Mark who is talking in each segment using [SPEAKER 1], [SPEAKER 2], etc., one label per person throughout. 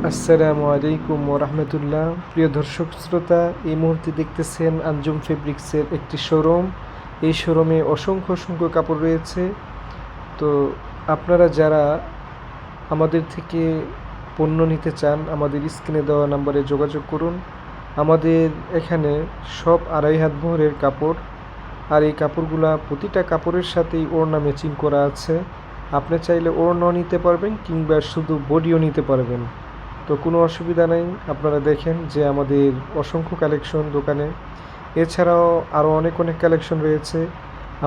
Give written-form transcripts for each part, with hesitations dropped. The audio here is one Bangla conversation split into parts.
[SPEAKER 1] আসসালামু আলাইকুম ওরহমতুল্লাহ। প্রিয় দর্শক শ্রোতা, এই মুহূর্তে দেখতেছেন আঞ্জুম ফেব্রিক্সের একটি শোরুম। এই শোরুমে অসংখ্য অসংখ্য কাপড় রয়েছে। তো আপনারা যারা আমাদের থেকে পণ্য নিতে চান, আমাদের স্ক্রিনে দেওয়া নাম্বারে যোগাযোগ করুন। আমাদের এখানে সব আড়াই হাত বহরের কাপড়, আর এই কাপড়গুলা প্রতিটা কাপড়ের সাথেই ওড়না ম্যাচিং করা আছে। আপনি চাইলে ওড়নাও নিতে পারবেন কিংবা শুধু বডিও নিতে পারবেন। তো কোনো অসুবিধা নেই। আপনারা দেখেন যে আমাদের অসংখ্য কালেকশন দোকানে, এছাড়াও আরও অনেক অনেক কালেকশন রয়েছে।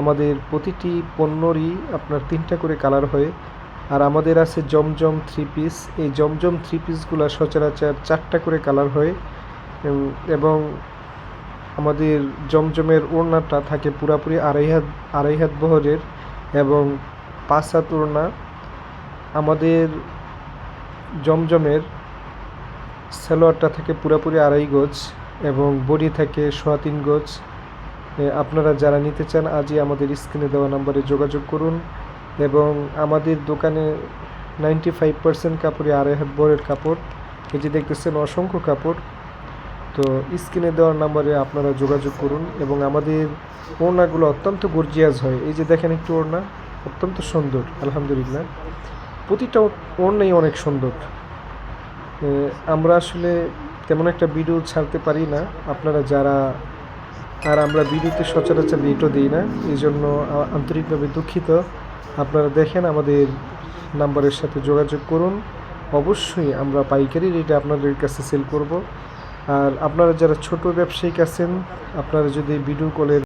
[SPEAKER 1] আমাদের প্রতিটি পণ্যরই আপনার 3টা করে কালার হয়। আর আমাদের আছে জমজম থ্রি পিস। এই জমজম থ্রি পিসগুলো সচরাচর 4টা করে কালার হয়। এবং আমাদের জমজমের ওড়নাটা থাকে পুরাপুরি আড়াই হাত বহরের এবং 5 হাত ওড়না। আমাদের জমজমের সালোয়ারটা থাকে পুরোপুরি আড়াই গজ এবং বডি থাকে 3.25 গজ। আপনারা যারা নিতে চান আজই আমাদের স্ক্রিনে দেওয়া নাম্বারে যোগাযোগ করুন। এবং আমাদের দোকানে 95% কাপড়ই আড়াই হাত বহরের কাপড়। এই যে দেখতেছেন অসংখ্য কাপড়। তো স্ক্রিনে দেওয়ার নাম্বারে আপনারা যোগাযোগ করুন। এবং আমাদের ওড়নাগুলো অত্যন্ত গর্জিয়াস হয়। এই যে দেখেন একটু ওড়না অত্যন্ত সুন্দর, আলহামদুলিল্লাহ। প্রতিটা ওড়নাই অনেক সুন্দর। আমরা আসলে তেমন একটা ভিডিও ছাড়তে পারি না, আপনারা যারা, আর আমরা ভিডিওতে সচরাচর রেটও দিই না, এই জন্য আন্তরিকভাবে দুঃখিত। আপনারা দেখেন আমাদের নাম্বারের সাথে যোগাযোগ করুন। অবশ্যই আমরা পাইকারি রেটে আপনাদের কাছে সেল করব। আর আপনারা যারা ছোট ব্যবসায়িক আছেন, আপনারা যদি ভিডিও কলের